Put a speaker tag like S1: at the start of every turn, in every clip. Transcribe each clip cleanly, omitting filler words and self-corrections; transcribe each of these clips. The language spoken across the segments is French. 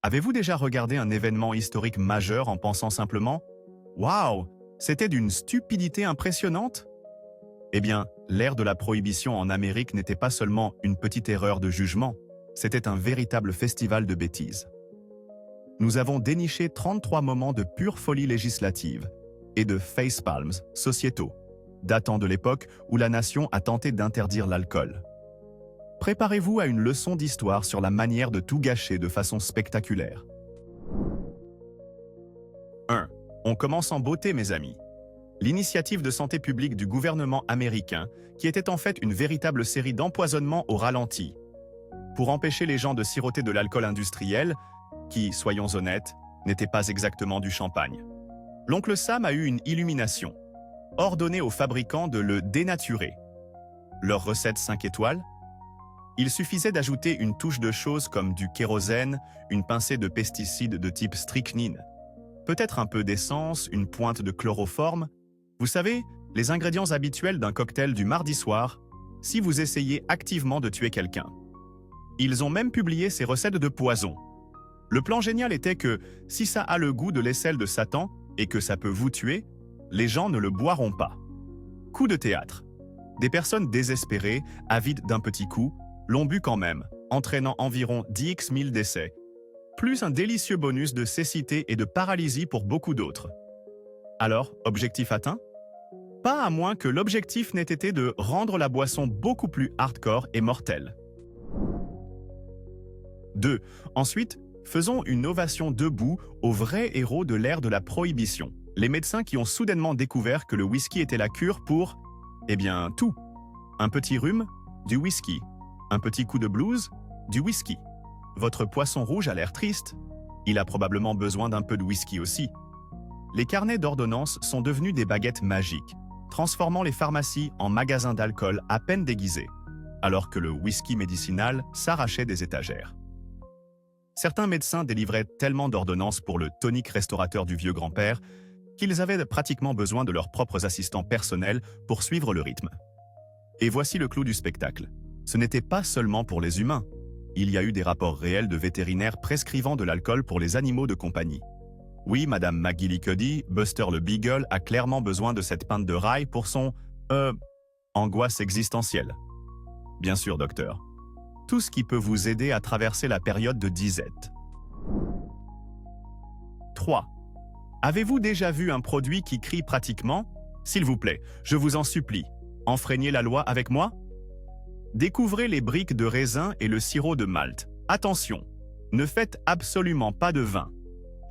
S1: Avez-vous déjà regardé un événement historique majeur en pensant simplement « Waouh, c'était d'une stupidité impressionnante ?» Eh bien, l'ère de la prohibition en Amérique n'était pas seulement une petite erreur de jugement, c'était un véritable festival de bêtises. Nous avons déniché 33 moments de pure folie législative et de facepalms sociétaux, datant de l'époque où la nation a tenté d'interdire l'alcool. Préparez-vous à une leçon d'histoire sur la manière de tout gâcher de façon spectaculaire. 1. On commence en beauté, mes amis. L'initiative de santé publique du gouvernement américain, qui était en fait une véritable série d'empoisonnements au ralenti, pour empêcher les gens de siroter de l'alcool industriel, qui, soyons honnêtes, n'était pas exactement du champagne. L'oncle Sam a eu une illumination. Ordonné aux fabricants de le dénaturer. Leur recette 5 étoiles? Il suffisait d'ajouter une touche de choses comme du kérosène, une pincée de pesticides de type strychnine, peut-être un peu d'essence, une pointe de chloroforme. Vous savez, les ingrédients habituels d'un cocktail du mardi soir, si vous essayez activement de tuer quelqu'un. Ils ont même publié ces recettes de poison. Le plan génial était que, si ça a le goût de l'aisselle de Satan et que ça peut vous tuer, les gens ne le boiront pas. Coup de théâtre. Des personnes désespérées, avides d'un petit coup, l'ont bu quand même, entraînant environ 10 000 décès, plus un délicieux bonus de cécité et de paralysie pour beaucoup d'autres. Alors, objectif atteint? Pas à moins que l'objectif n'ait été de rendre la boisson beaucoup plus hardcore et mortelle. 2. Ensuite, faisons une ovation debout aux vrais héros de l'ère de la prohibition. Les médecins qui ont soudainement découvert que le whisky était la cure pour, eh bien, tout. Un petit rhume, du whisky. Un petit coup de blues, du whisky. Votre poisson rouge a l'air triste. Il a probablement besoin d'un peu de whisky aussi. Les carnets d'ordonnances sont devenus des baguettes magiques, transformant les pharmacies en magasins d'alcool à peine déguisés, alors que le whisky médicinal s'arrachait des étagères. Certains médecins délivraient tellement d'ordonnances pour le tonique restaurateur du vieux grand-père qu'ils avaient pratiquement besoin de leurs propres assistants personnels pour suivre le rythme. Et voici le clou du spectacle. Ce n'était pas seulement pour les humains. Il y a eu des rapports réels de vétérinaires prescrivant de l'alcool pour les animaux de compagnie. Oui, Madame McGillicuddy, Buster le Beagle a clairement besoin de cette pinte de rail pour son, angoisse existentielle. Bien sûr, docteur. Tout ce qui peut vous aider à traverser la période de disette. 3. Avez-vous déjà vu un produit qui crie pratiquement « S'il vous plaît, je vous en supplie, enfreignez la loi avec moi » Découvrez les briques de raisin et le sirop de malt. Attention, ne faites absolument pas de vin.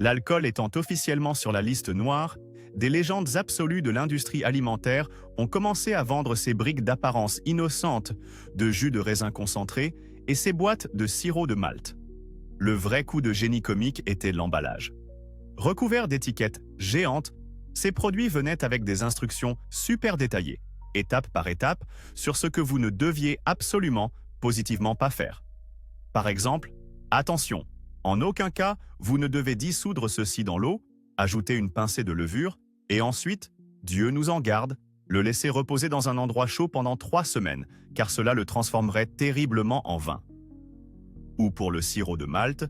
S1: L'alcool étant officiellement sur la liste noire, des légendes absolues de l'industrie alimentaire ont commencé à vendre ces briques d'apparence innocente de jus de raisin concentré et ces boîtes de sirop de malt. Le vrai coup de génie comique était l'emballage. Recouverts d'étiquettes géantes, ces produits venaient avec des instructions super détaillées, étape par étape, sur ce que vous ne deviez absolument, positivement pas faire. Par exemple, attention, en aucun cas, vous ne devez dissoudre ceci dans l'eau, ajouter une pincée de levure, et ensuite, Dieu nous en garde, le laisser reposer dans un endroit chaud pendant 3 semaines, car cela le transformerait terriblement en vin. Ou pour le sirop de malt,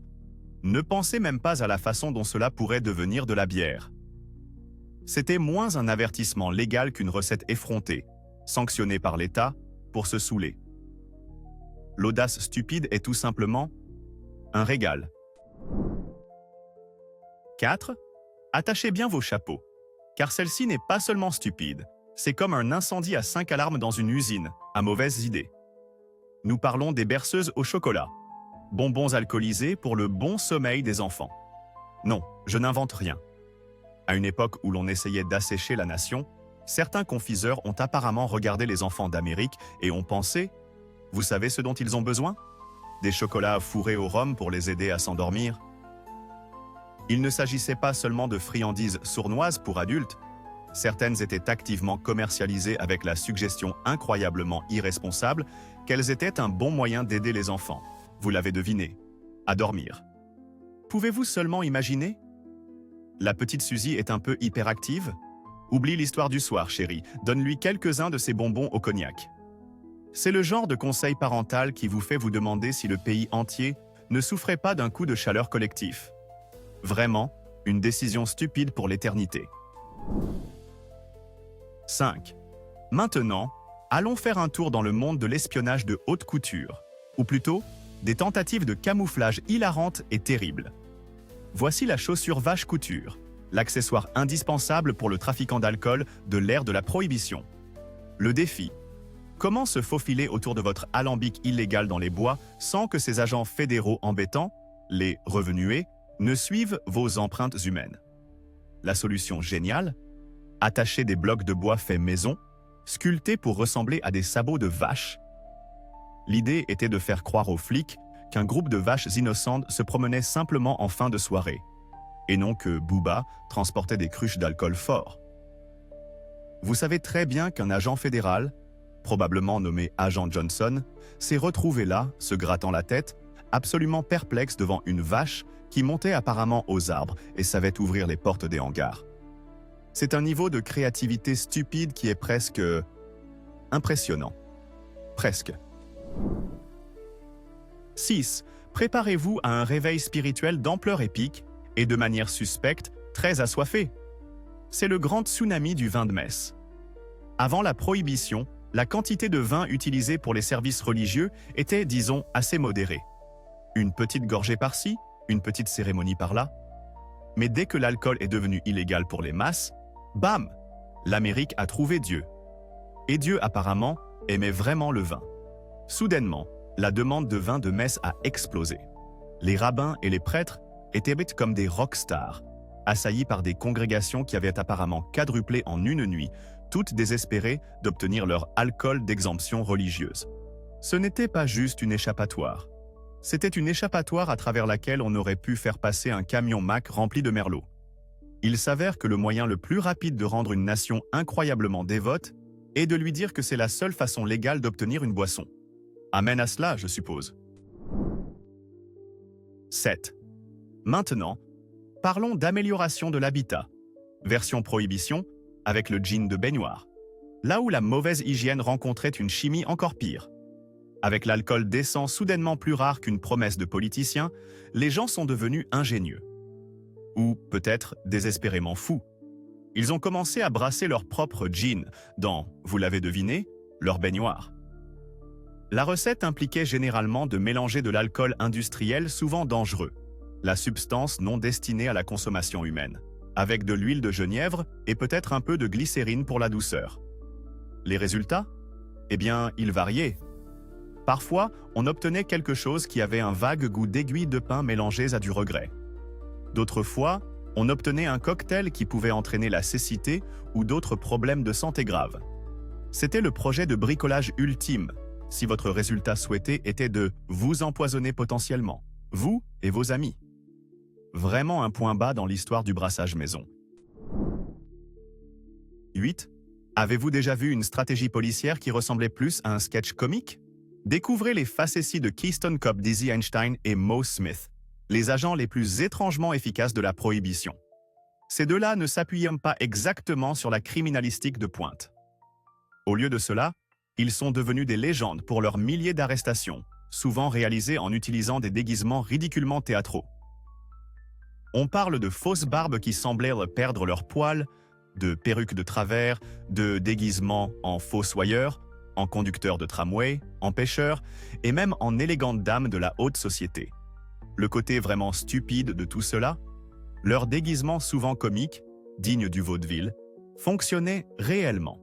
S1: ne pensez même pas à la façon dont cela pourrait devenir de la bière. C'était moins un avertissement légal qu'une recette effrontée, sanctionnée par l'État, pour se saouler. L'audace stupide est tout simplement un régal. 4. Attachez bien vos chapeaux, car celle-ci n'est pas seulement stupide, c'est comme un incendie à 5 alarmes dans une usine, à mauvaise idée. Nous parlons des berceuses au chocolat, bonbons alcoolisés pour le bon sommeil des enfants. Non, je n'invente rien. À une époque où l'on essayait d'assécher la nation, certains confiseurs ont apparemment regardé les enfants d'Amérique et ont pensé « Vous savez ce dont ils ont besoin? Des chocolats fourrés au rhum pour les aider à s'endormir ?» Il ne s'agissait pas seulement de friandises sournoises pour adultes, certaines étaient activement commercialisées avec la suggestion incroyablement irresponsable qu'elles étaient un bon moyen d'aider les enfants, vous l'avez deviné, à dormir. Pouvez-vous seulement imaginer? La petite Suzy est un peu hyperactive? Oublie l'histoire du soir, chérie, donne-lui quelques-uns de ces bonbons au cognac. C'est le genre de conseil parental qui vous fait vous demander si le pays entier ne souffrait pas d'un coup de chaleur collectif. Vraiment, une décision stupide pour l'éternité. 5. Maintenant, allons faire un tour dans le monde de l'espionnage de haute couture, ou plutôt, des tentatives de camouflage hilarantes et terribles. Voici la chaussure vache couture, l'accessoire indispensable pour le trafiquant d'alcool de l'ère de la prohibition. Le défi: comment se faufiler autour de votre alambic illégal dans les bois sans que ces agents fédéraux embêtants, les revenués, ne suivent vos empreintes humaines? La solution géniale: attacher des blocs de bois faits maison, sculptés pour ressembler à des sabots de vache. L'idée était de faire croire aux flics qu'un groupe de vaches innocentes se promenait simplement en fin de soirée, et non que Booba transportait des cruches d'alcool fort. Vous savez très bien qu'un agent fédéral, probablement nommé agent Johnson, s'est retrouvé là, se grattant la tête, absolument perplexe devant une vache qui montait apparemment aux arbres et savait ouvrir les portes des hangars. C'est un niveau de créativité stupide qui est presque impressionnant. Presque. 6. Préparez-vous à un réveil spirituel d'ampleur épique et de manière suspecte, très assoiffée. C'est le grand tsunami du vin de messe. Avant la prohibition, la quantité de vin utilisée pour les services religieux était, disons, assez modérée. Une petite gorgée par-ci, une petite cérémonie par-là. Mais dès que l'alcool est devenu illégal pour les masses, bam! L'Amérique a trouvé Dieu. Et Dieu, apparemment, aimait vraiment le vin. Soudainement, la demande de vin de messe a explosé. Les rabbins et les prêtres étaient comme des rockstars, assaillis par des congrégations qui avaient apparemment quadruplé en une nuit, toutes désespérées d'obtenir leur alcool d'exemption religieuse. Ce n'était pas juste une échappatoire. C'était une échappatoire à travers laquelle on aurait pu faire passer un camion Mack rempli de merlot. Il s'avère que le moyen le plus rapide de rendre une nation incroyablement dévote est de lui dire que c'est la seule façon légale d'obtenir une boisson. Amen à cela, je suppose. 7. Maintenant, parlons d'amélioration de l'habitat. Version prohibition, avec le jean de baignoire. Là où la mauvaise hygiène rencontrait une chimie encore pire. Avec l'alcool décent soudainement plus rare qu'une promesse de politicien, les gens sont devenus ingénieux. Ou peut-être désespérément fous. Ils ont commencé à brasser leur propre gin dans, vous l'avez deviné, leur baignoire. La recette impliquait généralement de mélanger de l'alcool industriel souvent dangereux, la substance non destinée à la consommation humaine, avec de l'huile de genièvre et peut-être un peu de glycérine pour la douceur. Les résultats? Eh bien, ils variaient. Parfois, on obtenait quelque chose qui avait un vague goût d'aiguilles de pain mélangées à du regret. D'autres fois, on obtenait un cocktail qui pouvait entraîner la cécité ou d'autres problèmes de santé graves. C'était le projet de bricolage ultime, si votre résultat souhaité était de vous empoisonner potentiellement, vous et vos amis. Vraiment un point bas dans l'histoire du brassage maison. 8. Avez-vous déjà vu une stratégie policière qui ressemblait plus à un sketch comique? Découvrez les facéties de Keystone Cop Dizzy Einstein et Moe Smith, les agents les plus étrangement efficaces de la prohibition. Ces deux-là ne s'appuyaient pas exactement sur la criminalistique de pointe. Au lieu de cela, ils sont devenus des légendes pour leurs milliers d'arrestations, souvent réalisées en utilisant des déguisements ridiculement théâtraux. On parle de fausses barbes qui semblaient perdre leurs poils, de perruques de travers, de déguisements en fossoyeurs, en conducteurs de tramway, en pêcheurs, et même en élégantes dames de la haute société. Le côté vraiment stupide de tout cela, leur déguisement souvent comique, digne du vaudeville, fonctionnait réellement,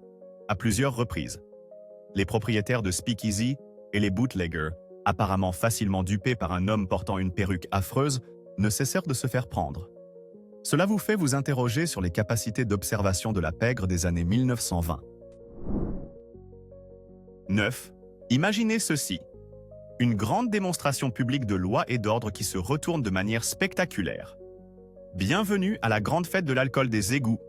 S1: à plusieurs reprises. Les propriétaires de speakeasy et les bootleggers, apparemment facilement dupés par un homme portant une perruque affreuse, ne cessèrent de se faire prendre. Cela vous fait vous interroger sur les capacités d'observation de la pègre des années 1920. 9. Imaginez ceci. Une grande démonstration publique de loi et d'ordre qui se retourne de manière spectaculaire. Bienvenue à la grande fête de l'alcool des égouts,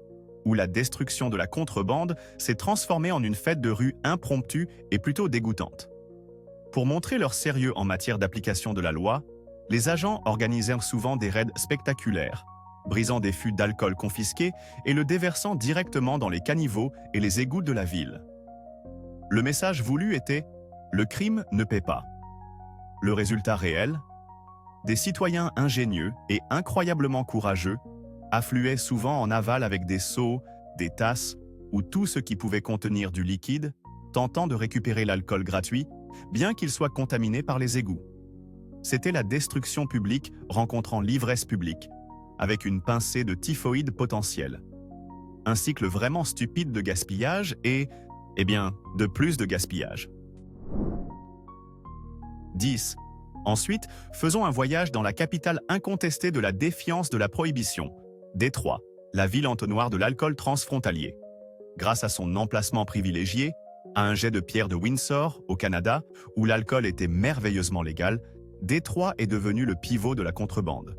S1: où la destruction de la contrebande s'est transformée en une fête de rue impromptue et plutôt dégoûtante. Pour montrer leur sérieux en matière d'application de la loi, les agents organisèrent souvent des raids spectaculaires, brisant des fûts d'alcool confisqués et le déversant directement dans les caniveaux et les égouts de la ville. Le message voulu était « Le crime ne paie pas ». Le résultat réel? des citoyens ingénieux et incroyablement courageux affluaient souvent en aval avec des seaux, des tasses ou tout ce qui pouvait contenir du liquide, tentant de récupérer l'alcool gratuit, bien qu'il soit contaminé par les égouts. C'était la destruction publique rencontrant l'ivresse publique, avec une pincée de typhoïde potentielle. Un cycle vraiment stupide de gaspillage et, de plus de gaspillage. 10. Ensuite, faisons un voyage dans la capitale incontestée de la défiance de la prohibition, Détroit, la ville entonnoir de l'alcool transfrontalier. Grâce à son emplacement privilégié, à un jet de pierre de Windsor, au Canada, où l'alcool était merveilleusement légal, Détroit est devenu le pivot de la contrebande.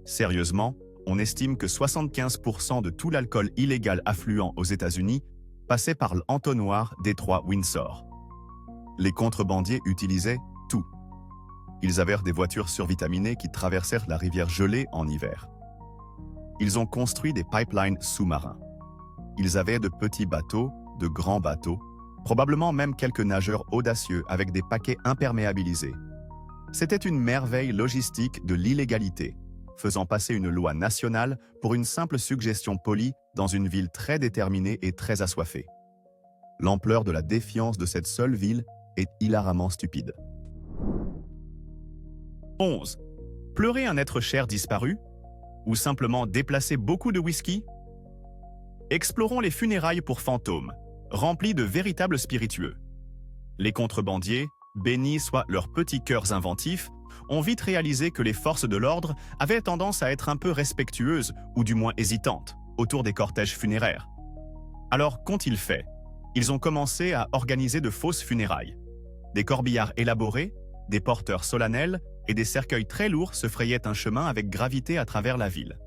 S1: Sérieusement, on estime que 75% de tout l'alcool illégal affluent aux États-Unis passait par l'entonnoir Détroit-Windsor. Les contrebandiers utilisaient tout. Ils avèrent des voitures survitaminées qui traversèrent la rivière gelée en hiver. Ils ont construit des pipelines sous-marins. Ils avaient de petits bateaux, de grands bateaux, probablement même quelques nageurs audacieux avec des paquets imperméabilisés. C'était une merveille logistique de l'illégalité, faisant passer une loi nationale pour une simple suggestion polie dans une ville très déterminée et très assoiffée. L'ampleur de la défiance de cette seule ville est hilaramment stupide. 11. Pleurer un être cher disparu? Ou simplement déplacer beaucoup de whisky? Explorons les funérailles pour fantômes, remplis de véritables spiritueux. Les contrebandiers, bénis soient leurs petits cœurs inventifs, ont vite réalisé que les forces de l'ordre avaient tendance à être un peu respectueuses, ou du moins hésitantes, autour des cortèges funéraires. Alors, qu'ont-ils fait? Ils ont commencé à organiser de fausses funérailles. Des corbillards élaborés, des porteurs solennels et des cercueils très lourds se frayaient un chemin avec gravité à travers la ville.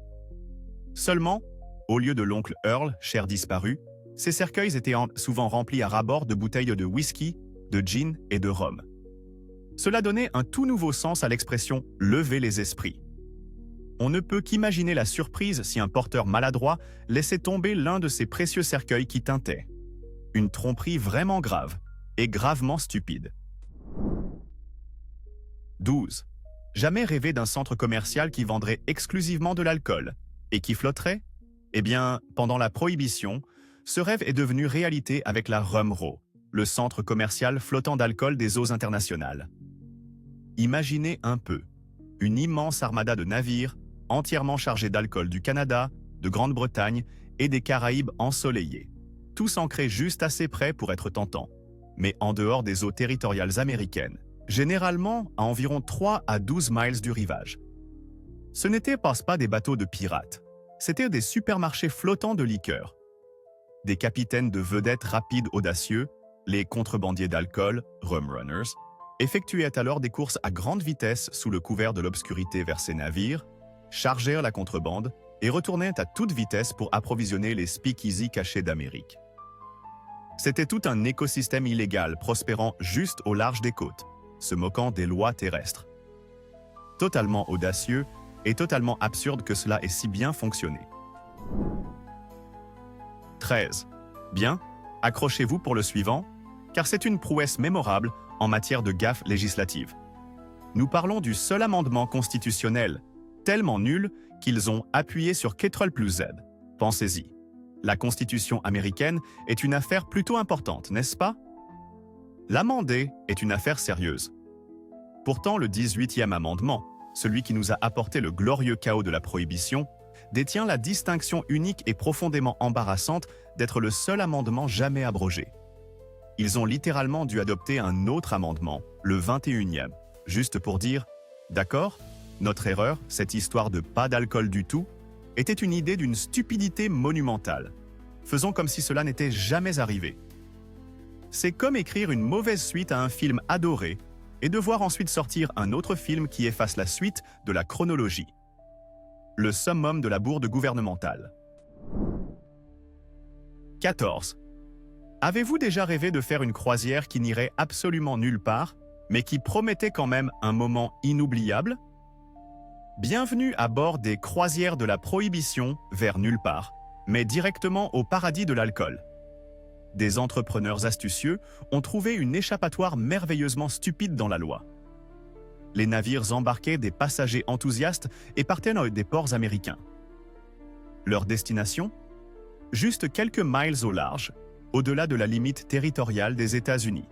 S1: Seulement, au lieu de l'oncle Earl, cher disparu, ces cercueils étaient souvent remplis à ras-bord de bouteilles de whisky, de gin et de rhum. Cela donnait un tout nouveau sens à l'expression « lever les esprits ». On ne peut qu'imaginer la surprise si un porteur maladroit laissait tomber l'un de ces précieux cercueils qui tintait. Une tromperie vraiment grave et gravement stupide. 12. Jamais rêvé d'un centre commercial qui vendrait exclusivement de l'alcool et qui flotterait? Pendant la Prohibition, ce rêve est devenu réalité avec la Rum Row, le centre commercial flottant d'alcool des eaux internationales. Imaginez un peu, une immense armada de navires entièrement chargés d'alcool du Canada, de Grande-Bretagne et des Caraïbes ensoleillés, tous ancrés juste assez près pour être tentants, mais en dehors des eaux territoriales américaines, généralement à environ 3 à 12 miles du rivage. Ce n'étaient pas des bateaux de pirates, c'étaient des supermarchés flottants de liqueurs. Des capitaines de vedettes rapides audacieux, les contrebandiers d'alcool, rum runners, effectuaient alors des courses à grande vitesse sous le couvert de l'obscurité vers ces navires, chargèrent la contrebande et retournaient à toute vitesse pour approvisionner les speakeasy cachés d'Amérique. C'était tout un écosystème illégal prospérant juste au large des côtes, se moquant des lois terrestres. Totalement audacieux et totalement absurde que cela ait si bien fonctionné. 13. Bien, accrochez-vous pour le suivant, car c'est une prouesse mémorable en matière de gaffe législative. Nous parlons du seul amendement constitutionnel, tellement nul qu'ils ont appuyé sur Ctrl+Z. Pensez-y. La Constitution américaine est une affaire plutôt importante, n'est-ce pas? L'amender est une affaire sérieuse. Pourtant, le 18e amendement, celui qui nous a apporté le glorieux chaos de la Prohibition, détient la distinction unique et profondément embarrassante d'être le seul amendement jamais abrogé. Ils ont littéralement dû adopter un autre amendement, le 21e, juste pour dire « D'accord, notre erreur, cette histoire de pas d'alcool du tout, était une idée d'une stupidité monumentale. Faisons comme si cela n'était jamais arrivé. » C'est comme écrire une mauvaise suite à un film adoré et devoir ensuite sortir un autre film qui efface la suite de la chronologie. Le summum de la bourde gouvernementale. 14. Avez-vous déjà rêvé de faire une croisière qui n'irait absolument nulle part, mais qui promettait quand même un moment inoubliable? Bienvenue à bord des croisières de la Prohibition vers nulle part, mais directement au paradis de l'alcool. Des entrepreneurs astucieux ont trouvé une échappatoire merveilleusement stupide dans la loi. les navires embarquaient des passagers enthousiastes et partaient dans des ports américains. Leur destination? Juste quelques miles au large, au-delà de la limite territoriale des États-Unis.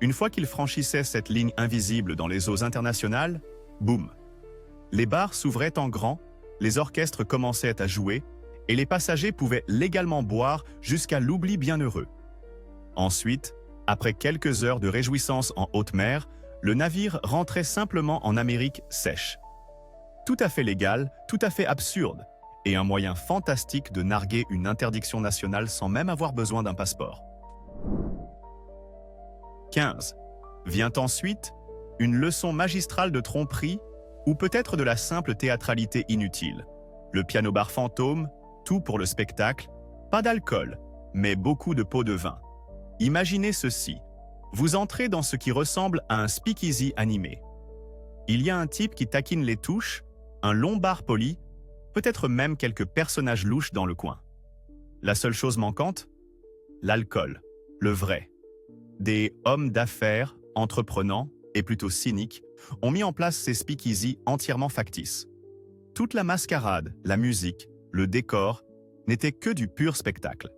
S1: Une fois qu'ils franchissaient cette ligne invisible dans les eaux internationales, boum! Les bars s'ouvraient en grand, les orchestres commençaient à jouer, et les passagers pouvaient légalement boire jusqu'à l'oubli bienheureux. Ensuite, après quelques heures de réjouissance en haute mer, le navire rentrait simplement en Amérique sèche. Tout à fait légal, tout à fait absurde, et un moyen fantastique de narguer une interdiction nationale sans même avoir besoin d'un passeport. 15. Vient ensuite une leçon magistrale de tromperie ou peut-être de la simple théâtralité inutile. Le piano-bar fantôme, tout pour le spectacle, pas d'alcool, mais beaucoup de pots de vin. Imaginez ceci. Vous entrez dans ce qui ressemble à un speakeasy animé. Il y a un type qui taquine les touches, un long bar poli, peut-être même quelques personnages louches dans le coin. La seule chose manquante? L'alcool, le vrai. Des hommes d'affaires, entreprenants et plutôt cyniques, ont mis en place ces speakeasy entièrement factices. Toute la mascarade, la musique, le décor n'étaient que du pur spectacle.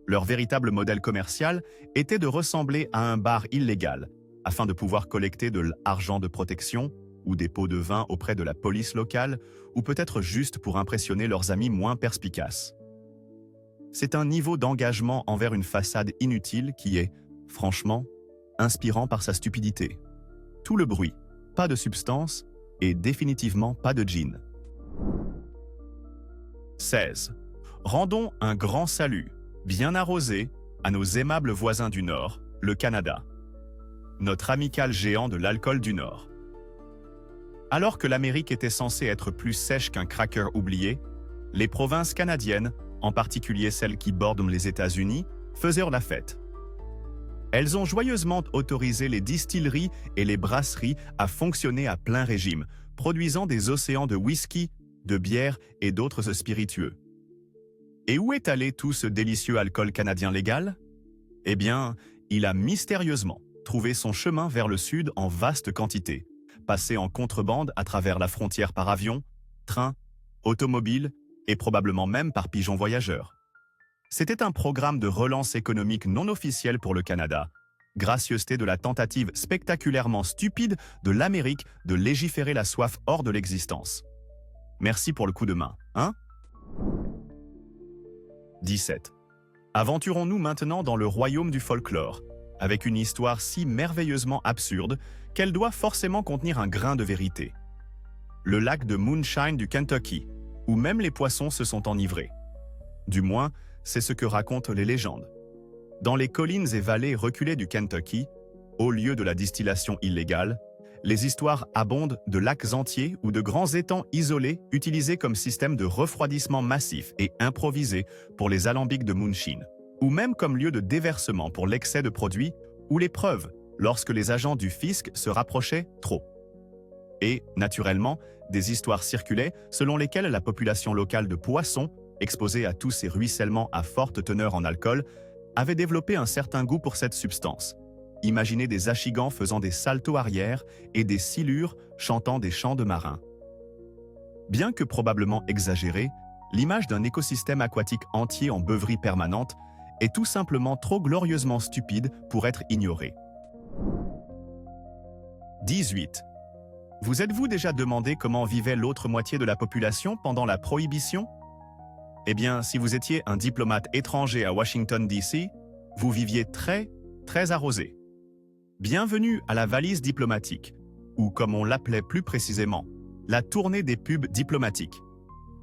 S1: Leur véritable modèle commercial était de ressembler à un bar illégal, afin de pouvoir collecter de l'argent de protection ou des pots de vin auprès de la police locale, ou peut-être juste pour impressionner leurs amis moins perspicaces. C'est un niveau d'engagement envers une façade inutile qui est, franchement, inspirant par sa stupidité. Tout le bruit, pas de substance et définitivement pas de gin. 16. Rendons un grand salut, bien arrosé, à nos aimables voisins du Nord, le Canada. Notre amical géant de l'alcool du Nord. Alors que l'Amérique était censée être plus sèche qu'un cracker oublié, les provinces canadiennes, en particulier celles qui bordent les États-Unis, faisaient la fête. Elles ont joyeusement autorisé les distilleries et les brasseries à fonctionner à plein régime, produisant des océans de whisky, de bière et d'autres spiritueux. Et où est allé tout ce délicieux alcool canadien légal? Eh bien, il a mystérieusement trouvé son chemin vers le sud en vaste quantité, passé en contrebande à travers la frontière par avion, train, automobile et probablement même par pigeons voyageurs. C'était un programme de relance économique non officiel pour le Canada, gracieuseté de la tentative spectaculairement stupide de l'Amérique de légiférer la soif hors de l'existence. Merci pour le coup de main, hein? 17. Aventurons-nous maintenant dans le royaume du folklore, avec une histoire si merveilleusement absurde qu'elle doit forcément contenir un grain de vérité. Le lac de Moonshine du Kentucky, où même les poissons se sont enivrés. Du moins, c'est ce que racontent les légendes. Dans les collines et vallées reculées du Kentucky, au lieu de la distillation illégale, les histoires abondent de lacs entiers ou de grands étangs isolés utilisés comme système de refroidissement massif et improvisé pour les alambics de Moonshine, ou même comme lieu de déversement pour l'excès de produits ou les preuves lorsque les agents du fisc se rapprochaient trop. Et, naturellement, des histoires circulaient selon lesquelles la population locale de poissons, exposée à tous ces ruissellements à forte teneur en alcool, avait développé un certain goût pour cette substance. Imaginez des achigans faisant des saltos arrière et des silures chantant des chants de marins. Bien que probablement exagérée, l'image d'un écosystème aquatique entier en beuverie permanente est tout simplement trop glorieusement stupide pour être ignorée. 18. Vous êtes-vous déjà demandé comment vivait l'autre moitié de la population pendant la Prohibition? Eh bien, si vous étiez un diplomate étranger à Washington, D.C., vous viviez très arrosé. Bienvenue à la valise diplomatique, ou comme on l'appelait plus précisément, la tournée des pubs diplomatiques.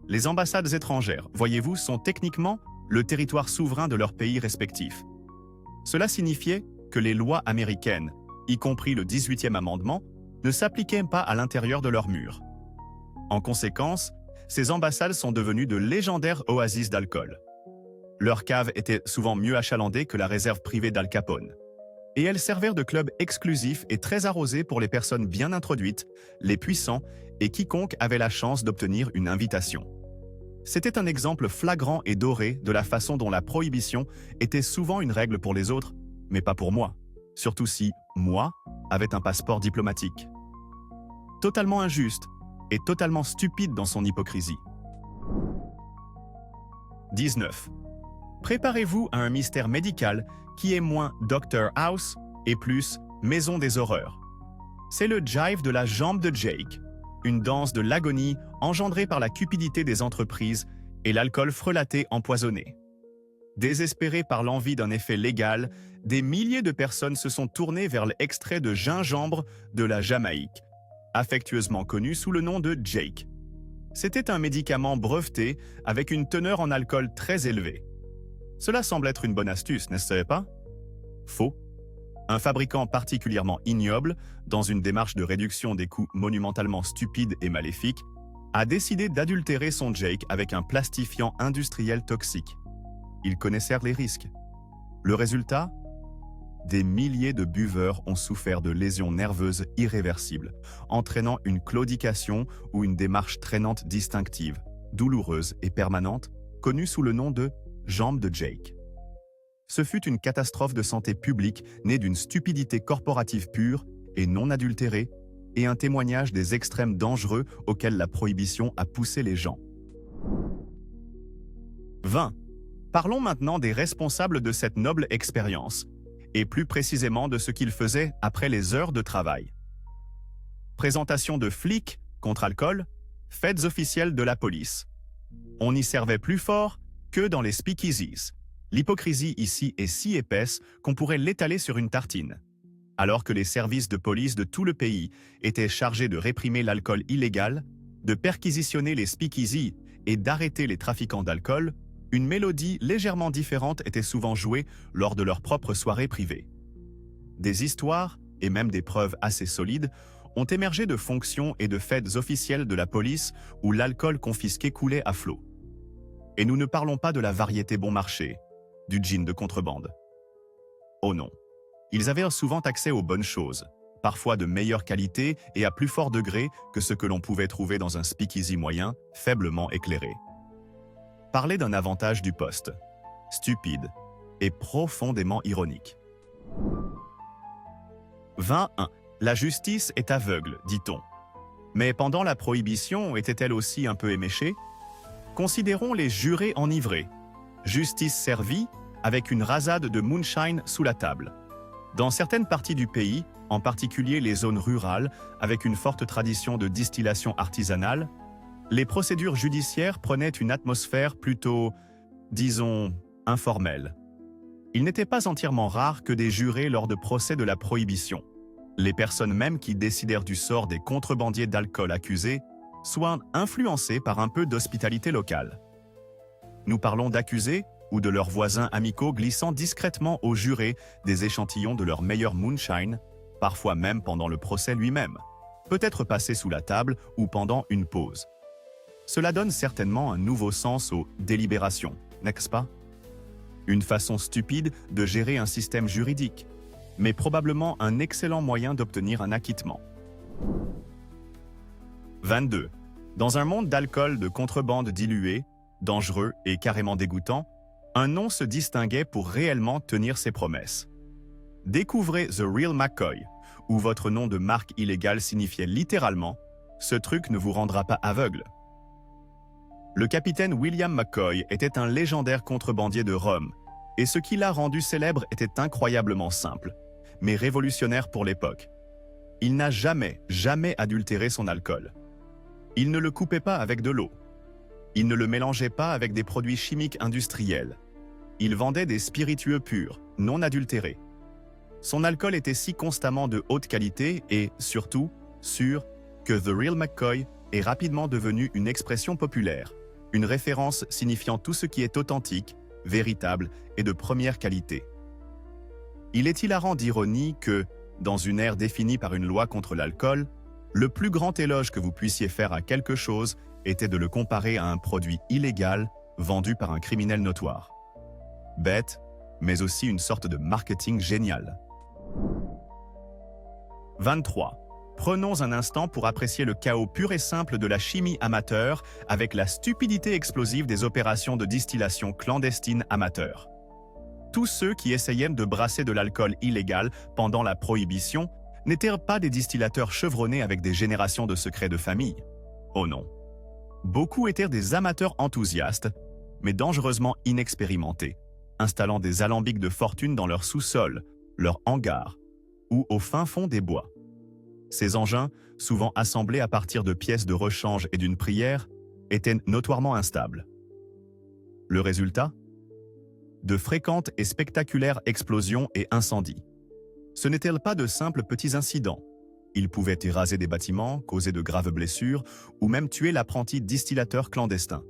S1: Les ambassades étrangères, voyez-vous, sont techniquement le territoire souverain de leur pays respectif. Cela signifiait que les lois américaines, y compris le 18e amendement, ne s'appliquaient pas à l'intérieur de leurs murs. En conséquence, ces ambassades sont devenues de légendaires oasis d'alcool. Leurs caves étaient souvent mieux achalandées que la réserve privée d'Al Capone. Et elles servirent de club exclusif et très arrosé pour les personnes bien introduites, les puissants et quiconque avait la chance d'obtenir une invitation. C'était un exemple flagrant et doré de la façon dont la prohibition était souvent une règle pour les autres, mais pas pour moi. surtout si moi avait un passeport diplomatique. Totalement injuste et totalement stupide dans son hypocrisie. 19. Préparez-vous à un mystère médical qui est moins Dr House et plus Maison des horreurs. C'est le jive de la jambe de Jake, une danse de l'agonie engendrée par la cupidité des entreprises et l'alcool frelaté empoisonné. Désespérés par l'envie d'un effet légal, des milliers de personnes se sont tournées vers l'extrait de gingembre de la Jamaïque, affectueusement connu sous le nom de Jake. C'était un médicament breveté avec une teneur en alcool très élevée. Cela semble être une bonne astuce, n'est-ce pas? Faux. Un fabricant particulièrement ignoble, dans une démarche de réduction des coûts monumentalement stupide et maléfique, a décidé d'adultérer son Jake avec un plastifiant industriel toxique. Ils connaissèrent les risques. Le résultat? Des milliers de buveurs ont souffert de lésions nerveuses irréversibles, entraînant une claudication ou une démarche traînante distinctive, douloureuse et permanente, connue sous le nom de « jambe de Jake ». Ce fut une catastrophe de santé publique née d'une stupidité corporative pure et non adultérée, et un témoignage des extrêmes dangereux auxquels la prohibition a poussé les gens. 20. Parlons maintenant des responsables de cette noble expérience, et plus précisément de ce qu'ils faisaient après les heures de travail. Présentation de flics contre alcool, fêtes officielles de la police. On y servait plus fort que dans les speakeasies. L'hypocrisie ici est si épaisse qu'on pourrait l'étaler sur une tartine. Alors que les services de police de tout le pays étaient chargés de réprimer l'alcool illégal, de perquisitionner les speakeasies et d'arrêter les trafiquants d'alcool, une mélodie légèrement différente était souvent jouée lors de leurs propres soirées privées. Des histoires, et même des preuves assez solides, ont émergé de fonctions et de fêtes officielles de la police où l'alcool confisqué coulait à flot. Et nous ne parlons pas de la variété bon marché, du gin de contrebande. Oh non, ils avaient souvent accès aux bonnes choses, parfois de meilleure qualité et à plus fort degré que ce que l'on pouvait trouver dans un speakeasy moyen, faiblement éclairé. Parler d'un avantage du poste, stupide et profondément ironique. 21. La justice est aveugle, dit-on. Mais pendant la prohibition, était-elle aussi un peu éméchée? Considérons les jurés enivrés. Justice servie avec une rasade de moonshine sous la table. Dans certaines parties du pays, en particulier les zones rurales, avec une forte tradition de distillation artisanale, les procédures judiciaires prenaient une atmosphère plutôt, disons, informelle. Il n'était pas entièrement rare que des jurés lors de procès de la prohibition, les personnes même qui décidèrent du sort des contrebandiers d'alcool accusés, soient influencées par un peu d'hospitalité locale. Nous parlons d'accusés ou de leurs voisins amicaux glissant discrètement aux jurés des échantillons de leur meilleur moonshine, parfois même pendant le procès lui-même, peut-être passé sous la table ou pendant une pause. Cela donne certainement un nouveau sens aux délibérations, n'est-ce pas? Une façon stupide de gérer un système juridique, mais probablement un excellent moyen d'obtenir un acquittement. 22. Dans un monde d'alcool de contrebande dilué, dangereux et carrément dégoûtant, un nom se distinguait pour réellement tenir ses promesses. Découvrez The Real McCoy, où votre nom de marque illégale signifiait littéralement « Ce truc ne vous rendra pas aveugle ». Le capitaine William McCoy était un légendaire contrebandier de rhum, et ce qui l'a rendu célèbre était incroyablement simple, mais révolutionnaire pour l'époque. Il n'a jamais adultéré son alcool. Il ne le coupait pas avec de l'eau. Il ne le mélangeait pas avec des produits chimiques industriels. Il vendait des spiritueux purs, non adultérés. Son alcool était si constamment de haute qualité et, surtout, sûr que The Real McCoy est rapidement devenu une expression populaire, une référence signifiant tout ce qui est authentique, véritable et de première qualité. Il est hilarant d'ironie que, dans une ère définie par une loi contre l'alcool, le plus grand éloge que vous puissiez faire à quelque chose était de le comparer à un produit illégal vendu par un criminel notoire. Bête, mais aussi une sorte de marketing génial. 23. Prenons un instant pour apprécier le chaos pur et simple de la chimie amateur avec la stupidité explosive des opérations de distillation clandestine amateur. Tous ceux qui essayaient de brasser de l'alcool illégal pendant la prohibition n'étaient pas des distillateurs chevronnés avec des générations de secrets de famille. Oh non. Beaucoup étaient des amateurs enthousiastes, mais dangereusement inexpérimentés, installant des alambics de fortune dans leur sous-sol, leur hangar ou au fin fond des bois. Ces engins, souvent assemblés à partir de pièces de rechange et d'une prière, étaient notoirement instables. Le résultat? De fréquentes et spectaculaires explosions et incendies. Ce n'étaient pas de simples petits incidents. Ils pouvaient éraser des bâtiments, causer de graves blessures ou même tuer l'apprenti distillateur clandestin.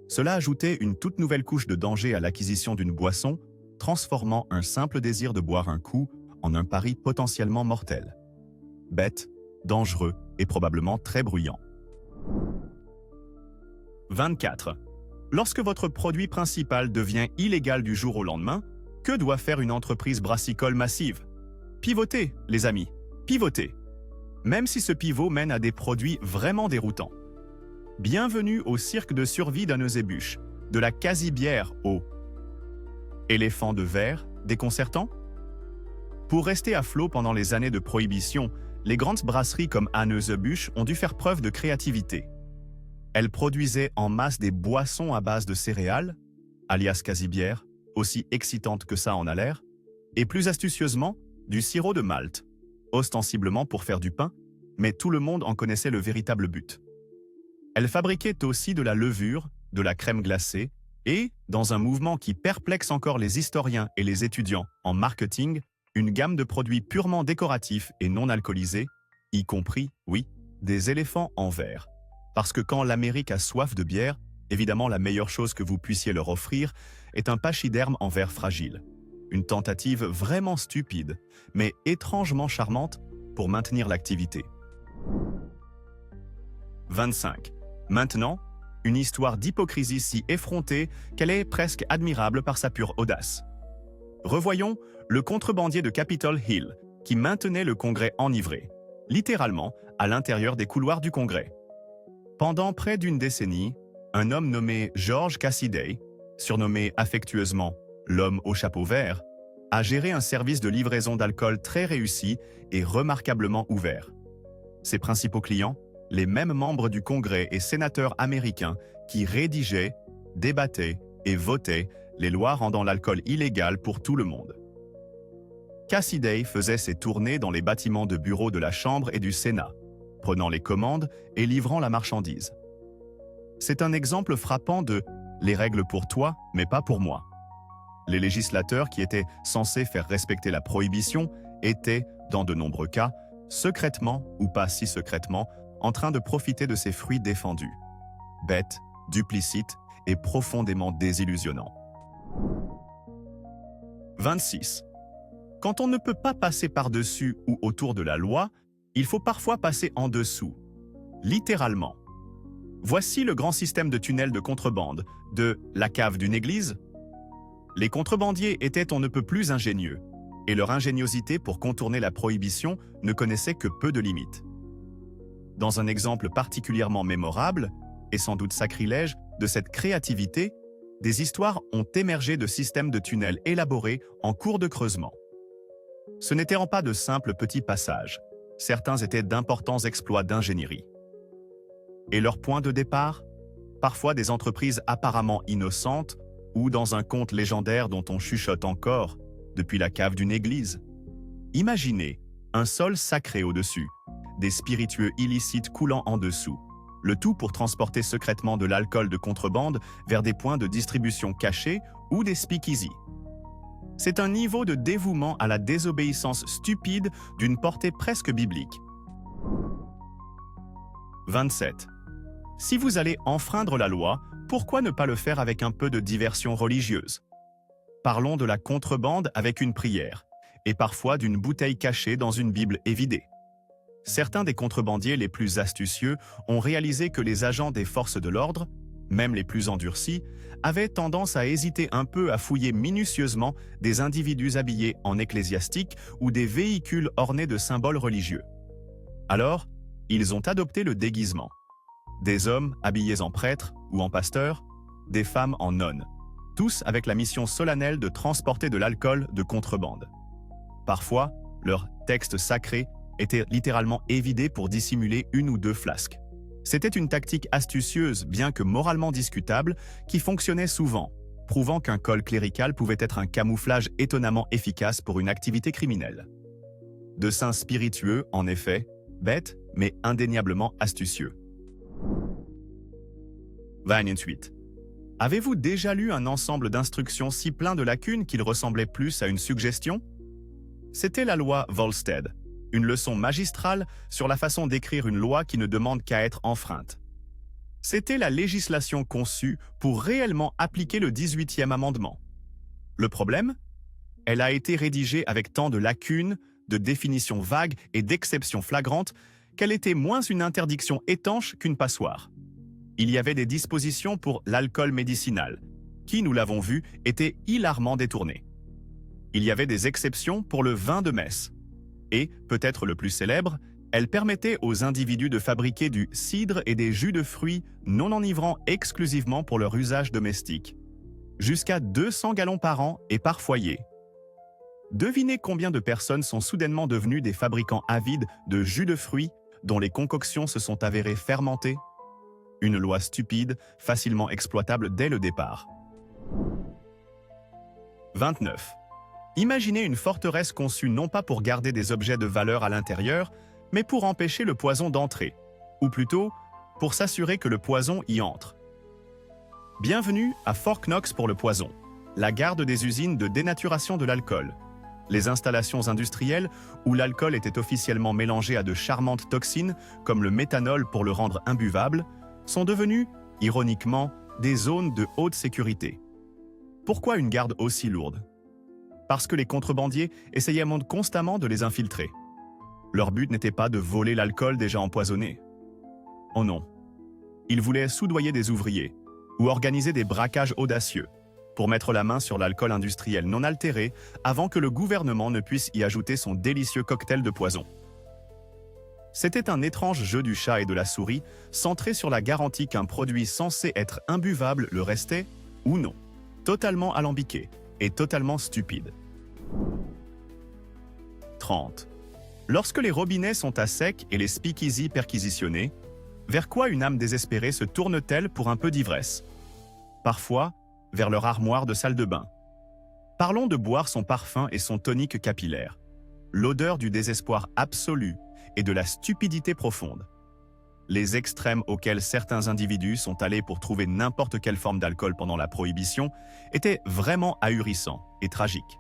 S1: Cela ajoutait une toute nouvelle couche de danger à l'acquisition d'une boisson, transformant un simple désir de boire un coup en un pari potentiellement mortel. Bête, dangereux et probablement très bruyant. 24. Lorsque votre produit principal devient illégal du jour au lendemain, que doit faire une entreprise brassicole massive? Pivoter, les amis, pivoter. Même si ce pivot mène à des produits vraiment déroutants. Bienvenue au cirque de survie d'Anheuser-Busch, de la quasi-bière au éléphant de verre déconcertant? Pour rester à flot pendant les années de prohibition, les grandes brasseries comme Anheuser-Busch ont dû faire preuve de créativité. Elles produisaient en masse des boissons à base de céréales, alias quasi-bière, aussi excitantes que ça en a l'air, et plus astucieusement, du sirop de malt, ostensiblement pour faire du pain, mais tout le monde en connaissait le véritable but. Elles fabriquaient aussi de la levure, de la crème glacée, et, dans un mouvement qui perplexe encore les historiens et les étudiants en marketing, une gamme de produits purement décoratifs et non alcoolisés, y compris, oui, des éléphants en verre. Parce que quand l'Amérique a soif de bière, évidemment la meilleure chose que vous puissiez leur offrir est un pachyderme en verre fragile. Une tentative vraiment stupide, mais étrangement charmante pour maintenir l'activité. 25. Maintenant, une histoire d'hypocrisie si effrontée qu'elle est presque admirable par sa pure audace. Revoyons le contrebandier de Capitol Hill qui maintenait le Congrès enivré, littéralement à l'intérieur des couloirs du Congrès. Pendant près d'une décennie, un homme nommé George Cassidy, surnommé affectueusement l'homme au chapeau vert, a géré un service de livraison d'alcool très réussi et remarquablement ouvert. Ses principaux clients, les mêmes membres du Congrès et sénateurs américains qui rédigeaient, débattaient et votaient les lois rendant l'alcool illégal pour tout le monde. Cassidy faisait ses tournées dans les bâtiments de bureaux de la Chambre et du Sénat, prenant les commandes et livrant la marchandise. C'est un exemple frappant de « les règles pour toi, mais pas pour moi ». Les législateurs qui étaient censés faire respecter la prohibition étaient, dans de nombreux cas, secrètement ou pas si secrètement, en train de profiter de ces fruits défendus. Bêtes, duplicites et profondément désillusionnants. 26. Quand on ne peut pas passer par-dessus ou autour de la loi, il faut parfois passer en dessous. Littéralement. Voici le grand système de tunnels de contrebande, de la cave d'une église. Les contrebandiers étaient on ne peut plus ingénieux, et leur ingéniosité pour contourner la prohibition ne connaissait que peu de limites. Dans un exemple particulièrement mémorable, et sans doute sacrilège, de cette créativité, des histoires ont émergé de systèmes de tunnels élaborés en cours de creusement. Ce n'étaient pas de simples petits passages, certains étaient d'importants exploits d'ingénierie. Et leur point de départ? Parfois des entreprises apparemment innocentes, ou dans un conte légendaire dont on chuchote encore, depuis la cave d'une église. Imaginez un sol sacré au-dessus, des spiritueux illicites coulant en dessous, le tout pour transporter secrètement de l'alcool de contrebande vers des points de distribution cachés ou des speakeasy. C'est un niveau de dévouement à la désobéissance stupide d'une portée presque biblique. 27. Si vous allez enfreindre la loi, pourquoi ne pas le faire avec un peu de diversion religieuse? Parlons de la contrebande avec une prière, et parfois d'une bouteille cachée dans une Bible évidée. Certains des contrebandiers les plus astucieux ont réalisé que les agents des forces de l'ordre, même les plus endurcis, avaient tendance à hésiter un peu à fouiller minutieusement des individus habillés en ecclésiastique ou des véhicules ornés de symboles religieux. Alors, ils ont adopté le déguisement. Des hommes habillés en prêtres ou en pasteurs, des femmes en nonnes, tous avec la mission solennelle de transporter de l'alcool de contrebande. Parfois, leur texte sacré était littéralement évidé pour dissimuler une ou deux flasques. C'était une tactique astucieuse, bien que moralement discutable, qui fonctionnait souvent, prouvant qu'un col clérical pouvait être un camouflage étonnamment efficace pour une activité criminelle. De saints spiritueux, en effet, bêtes, mais indéniablement astucieux. 28. Avez-vous déjà lu un ensemble d'instructions si plein de lacunes qu'il ressemblait plus à une suggestion? C'était la loi Volstead, une leçon magistrale sur la façon d'écrire une loi qui ne demande qu'à être enfreinte. C'était la législation conçue pour réellement appliquer le 18e amendement. Le problème? Elle a été rédigée avec tant de lacunes, de définitions vagues et d'exceptions flagrantes qu'elle était moins une interdiction étanche qu'une passoire. Il y avait des dispositions pour l'alcool médicinal, qui, nous l'avons vu, était hilarement détourné. Il y avait des exceptions pour le vin de messe. Et, peut-être le plus célèbre, elle permettait aux individus de fabriquer du cidre et des jus de fruits non enivrants exclusivement pour leur usage domestique. Jusqu'à 200 gallons par an et par foyer. Devinez combien de personnes sont soudainement devenues des fabricants avides de jus de fruits dont les concoctions se sont avérées fermentées? Une loi stupide, facilement exploitable dès le départ. 29. Imaginez une forteresse conçue non pas pour garder des objets de valeur à l'intérieur, mais pour empêcher le poison d'entrer, ou plutôt, pour s'assurer que le poison y entre. Bienvenue à Fort Knox pour le poison, la garde des usines de dénaturation de l'alcool. Les installations industrielles où l'alcool était officiellement mélangé à de charmantes toxines, comme le méthanol pour le rendre imbuvable, sont devenues, ironiquement, des zones de haute sécurité. Pourquoi une garde aussi lourde? Parce que les contrebandiers essayaient constamment de les infiltrer. Leur but n'était pas de voler l'alcool déjà empoisonné. Oh non. Ils voulaient soudoyer des ouvriers ou organiser des braquages audacieux pour mettre la main sur l'alcool industriel non altéré avant que le gouvernement ne puisse y ajouter son délicieux cocktail de poison. C'était un étrange jeu du chat et de la souris, centré sur la garantie qu'un produit censé être imbuvable le restait, ou non, totalement alambiqué et totalement stupide. 30. Lorsque les robinets sont à sec et les speakeasy perquisitionnés, vers quoi une âme désespérée se tourne-t-elle pour un peu d'ivresse? Parfois, vers leur armoire de salle de bain. Parlons de boire son parfum et son tonique capillaire. L'odeur du désespoir absolu et de la stupidité profonde. Les extrêmes auxquels certains individus sont allés pour trouver n'importe quelle forme d'alcool pendant la prohibition étaient vraiment ahurissants et tragiques.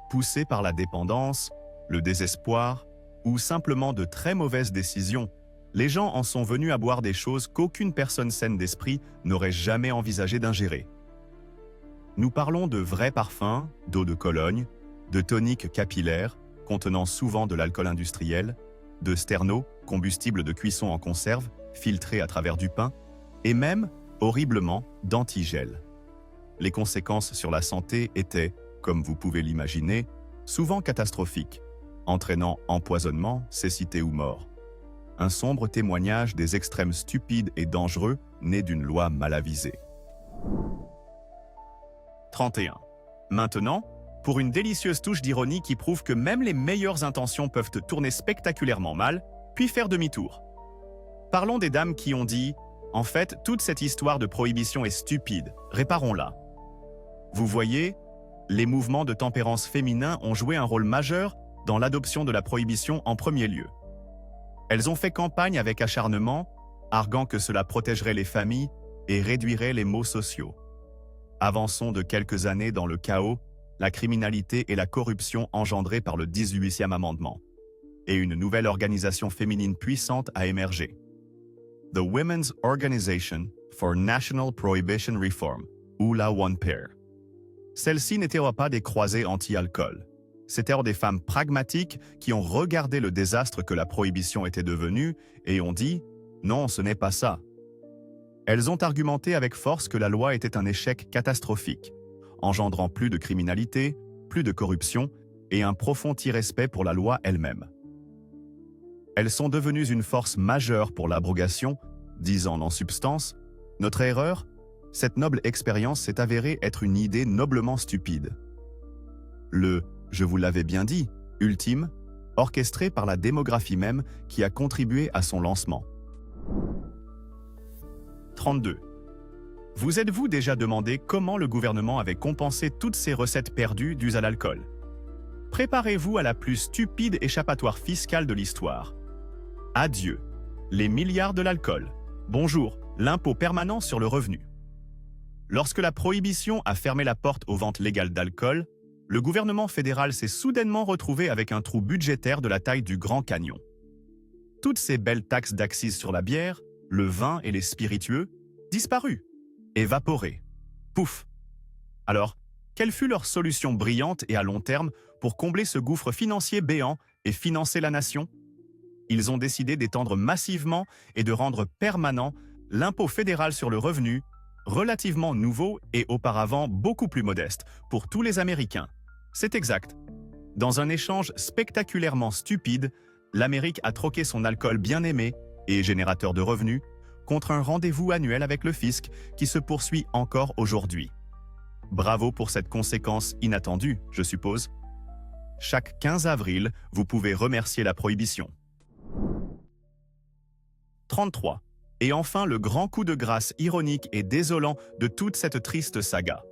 S1: Poussés par la dépendance, le désespoir ou simplement de très mauvaises décisions, les gens en sont venus à boire des choses qu'aucune personne saine d'esprit n'aurait jamais envisagé d'ingérer. Nous parlons de vrais parfums, d'eau de Cologne, de toniques capillaires contenant souvent de l'alcool industriel, de sterno, combustible de cuisson en conserve, filtré à travers du pain, et même, horriblement, d'antigel. Les conséquences sur la santé étaient, comme vous pouvez l'imaginer, souvent catastrophiques, entraînant empoisonnement, cécité ou mort. Un sombre témoignage des extrêmes stupides et dangereux nés d'une loi mal avisée. 31. Maintenant, pour une délicieuse touche d'ironie qui prouve que même les meilleures intentions peuvent tourner spectaculairement mal, puis faire demi-tour. Parlons des dames qui ont dit « En fait, toute cette histoire de prohibition est stupide, réparons-la ». Vous voyez, les mouvements de tempérance féminin ont joué un rôle majeur dans l'adoption de la prohibition en premier lieu. Elles ont fait campagne avec acharnement, arguant que cela protégerait les familles et réduirait les maux sociaux. Avançons de quelques années dans le chaos, la criminalité et la corruption engendrées par le 18e amendement. Et une nouvelle organisation féminine puissante a émergé. The Women's Organization for National Prohibition Reform, ou la One Pair. Celles-ci n'étaient pas des croisées anti-alcool. C'étaient des femmes pragmatiques qui ont regardé le désastre que la prohibition était devenue et ont dit « Non, ce n'est pas ça ». Elles ont argumenté avec force que la loi était un échec catastrophique, engendrant plus de criminalité, plus de corruption et un profond irrespect pour la loi elle-même. Elles sont devenues une force majeure pour l'abrogation, disant en substance « Notre erreur, Cette noble expérience s'est avérée être une idée noblement stupide. Le « je vous l'avais bien dit » ultime, orchestré par la démographie même qui a contribué à son lancement. 32. Vous êtes-vous déjà demandé comment le gouvernement avait compensé toutes ces recettes perdues dues à l'alcool? Préparez-vous à la plus stupide échappatoire fiscale de l'histoire. Adieu, les milliards de l'alcool. Bonjour, l'impôt permanent sur le revenu. Lorsque la prohibition a fermé la porte aux ventes légales d'alcool, le gouvernement fédéral s'est soudainement retrouvé avec un trou budgétaire de la taille du Grand Canyon. Toutes ces belles taxes d'accise sur la bière, le vin et les spiritueux, disparues, évaporées. Pouf! Alors, quelle fut leur solution brillante et à long terme pour combler ce gouffre financier béant et financer la nation? Ils ont décidé d'étendre massivement et de rendre permanent l'impôt fédéral sur le revenu, relativement nouveau et auparavant beaucoup plus modeste pour tous les Américains. C'est exact. Dans un échange spectaculairement stupide, l'Amérique a troqué son alcool bien-aimé et générateur de revenus contre un rendez-vous annuel avec le fisc qui se poursuit encore aujourd'hui. Bravo pour cette conséquence inattendue, je suppose. Chaque 15 avril, vous pouvez remercier la prohibition. 33. Et enfin, le grand coup de grâce ironique et désolant de toute cette triste saga.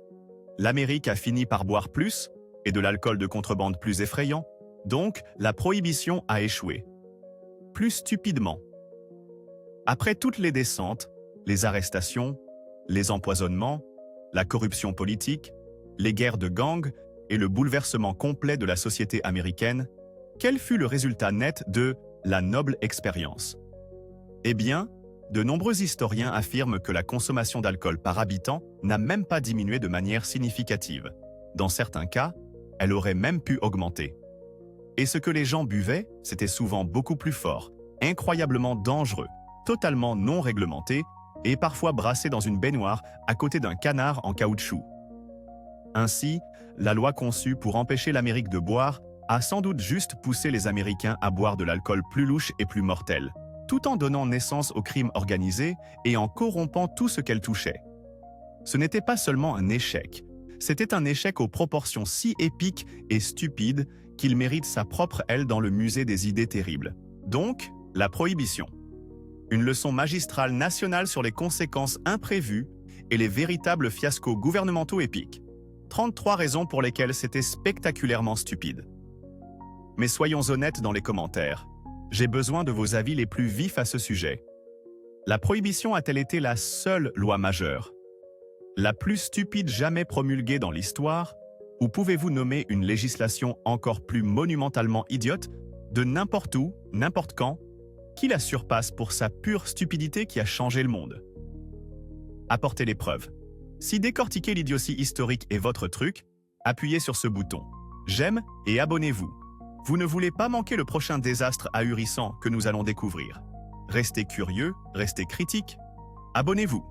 S1: L'Amérique a fini par boire plus, et de l'alcool de contrebande plus effrayant, donc la prohibition a échoué. Plus stupidement. Après toutes les descentes, les arrestations, les empoisonnements, la corruption politique, les guerres de gangs et le bouleversement complet de la société américaine, quel fut le résultat net de la noble expérience? Eh bien, de nombreux historiens affirment que la consommation d'alcool par habitant n'a même pas diminué de manière significative. Dans certains cas, elle aurait même pu augmenter. Et ce que les gens buvaient, c'était souvent beaucoup plus fort, incroyablement dangereux, totalement non réglementé et parfois brassé dans une baignoire à côté d'un canard en caoutchouc. Ainsi, la loi conçue pour empêcher l'Amérique de boire a sans doute juste poussé les Américains à boire de l'alcool plus louche et plus mortel, tout en donnant naissance au crime organisé et en corrompant tout ce qu'elle touchait. Ce n'était pas seulement un échec, c'était un échec aux proportions si épiques et stupides qu'il mérite sa propre aile dans le musée des idées terribles. Donc, la prohibition. Une leçon magistrale nationale sur les conséquences imprévues et les véritables fiascos gouvernementaux épiques. 33 raisons pour lesquelles c'était spectaculairement stupide. Mais soyons honnêtes dans les commentaires. J'ai besoin de vos avis les plus vifs à ce sujet. La prohibition a-t-elle été la seule loi majeure? La plus stupide jamais promulguée dans l'histoire? Ou pouvez-vous nommer une législation encore plus monumentalement idiote, de n'importe où, n'importe quand, qui la surpasse pour sa pure stupidité qui a changé le monde? Apportez les preuves. Si décortiquer l'idiotie historique est votre truc, appuyez sur ce bouton. J'aime et abonnez-vous. Vous ne voulez pas manquer le prochain désastre ahurissant que nous allons découvrir. Restez curieux, restez critiques. Abonnez-vous.